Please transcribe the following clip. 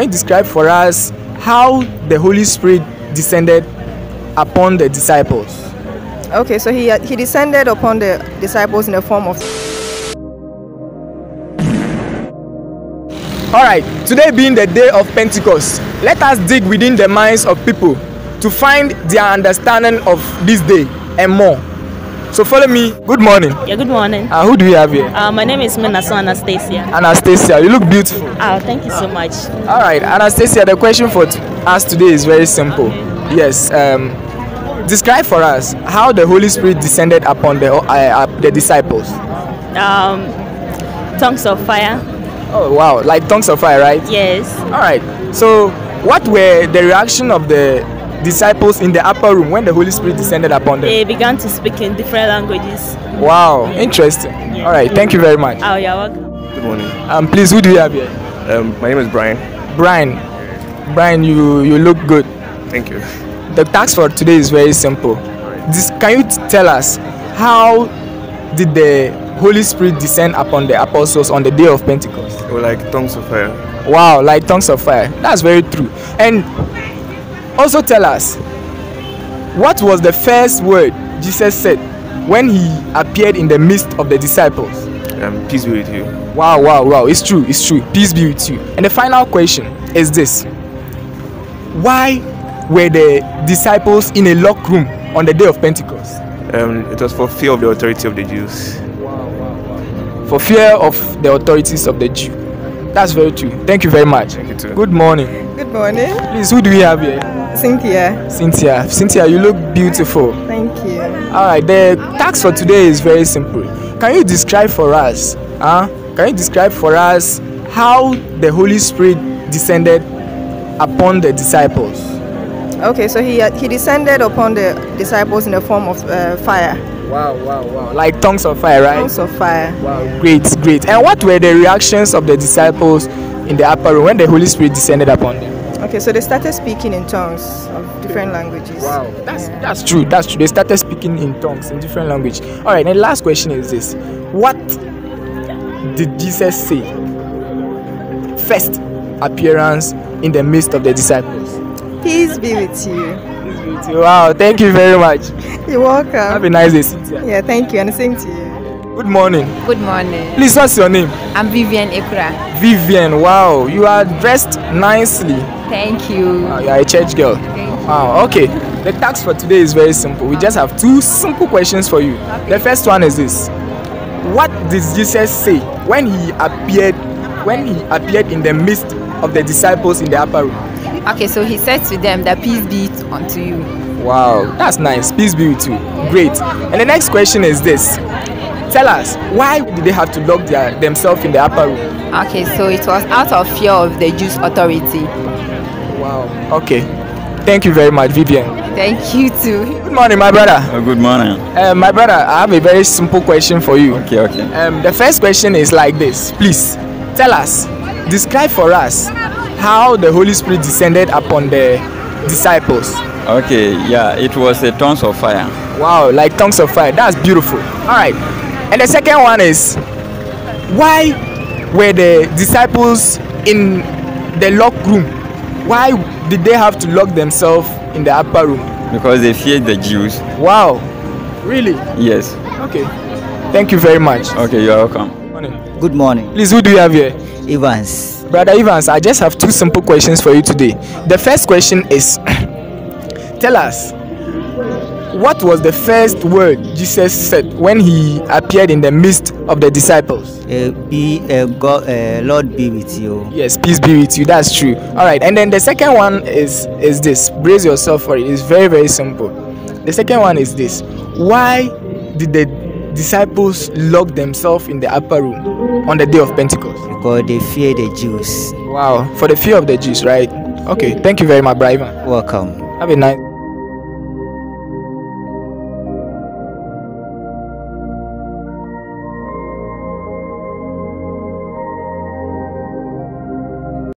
can you describe for us how the Holy Spirit descended upon the disciples? Okay, so he descended upon the disciples in the form of... Alright, today being the day of Pentecost, let us dig within the minds of people to find their understanding of this day and more. So follow me. Good morning. Yeah, good morning. Who do we have here? My name is Menaso Anastasia. Anastasia, you look beautiful. Oh, thank you so much. Alright, Anastasia, the question for us today is very simple. Okay. Yes, describe for us how the Holy Spirit descended upon the disciples. Tongues of fire. Oh wow, like tongues of fire, right? Yes. Alright, so what were the reaction of the disciples in the upper room when the Holy Spirit descended upon them? They began to speak in different languages. Wow, interesting. Yeah. Alright, thank you very much. Oh, you're welcome. Good morning. Please, who do we have here? My name is Brian. Brian, you look good. Thank you. The task for today is very simple. Can you tell us how did the Holy Spirit descend upon the apostles on the day of Pentecost? They were like tongues of fire. Wow, like tongues of fire. That's very true. And also tell us, what was the first word Jesus said when he appeared in the midst of the disciples? Peace be with you. Wow. It's true. Peace be with you. And the final question is this. Why were the disciples in a locked room on the day of Pentecost? It was for fear of the authority of the Jews. Wow. For fear of the authorities of the Jew. That's very true. Thank you very much. Thank you too. Good morning. Good morning. Please, who do we have here? Cynthia, you look beautiful. Thank you. Alright, the task for today is very simple. Can you describe for us how the Holy Spirit descended upon the disciples? Okay, so he descended upon the disciples in the form of fire. Wow. Like tongues of fire, right? Tongues of fire. Wow, great. And what were the reactions of the disciples in the upper room when the Holy Spirit descended upon them? Okay, so they started speaking in tongues of different languages. Wow, that's true. They started speaking in tongues in different language. Alright, and the last question is this. What did Jesus say? First appearance in the midst of the disciples. Peace be with you. Peace be with you. Wow, thank you very much. You're welcome. Have a nice day, Cynthia. Yeah, thank you, and the same to you. Good morning. Good morning. Please, what's your name? I'm Vivian Ekura. Vivian, wow, you are dressed nicely. Thank you. Wow, you are a church girl. Thank you. Wow, okay. The task for today is very simple. We just have two simple questions for you. Okay. The first one is this. What did Jesus say when he appeared in the midst of the disciples in the upper room? Okay, so he said to them that peace be unto you. Wow, that's nice. Peace be with you. Great. And the next question is this. Tell us, why did they have to lock themselves in the upper room? Okay, so it was out of fear of the Jews' authority. Wow. Okay. Thank you very much, Vivian. Thank you too. Good morning, my brother. Good morning. My brother, I have a very simple question for you. Okay. The first question is like this. Please, tell us, describe for us how the Holy Spirit descended upon the disciples. Okay, yeah, it was a tongues of fire. Wow, like tongues of fire. That's beautiful. Alright. And the second one is, why were the disciples in the locked room? Why did they have to lock themselves in the upper room? Because they feared the Jews. Wow. Really? Yes. Okay. Thank you very much. Okay, you're welcome. Good morning. Please, who do you have here? Evans. Brother Evans, I just have two simple questions for you today. The first question is, tell us, what was the first word Jesus said when he appeared in the midst of the disciples? Lord be with you. Yes, peace be with you. That's true. All right. And then the second one is this. Brace yourself for it. It's very, very simple. The second one is this. Why did the disciples lock themselves in the upper room on the day of Pentecost? Because they fear the Jews. Wow. For the fear of the Jews, right? Okay. Thank you very much, Brian. Welcome. Have a nice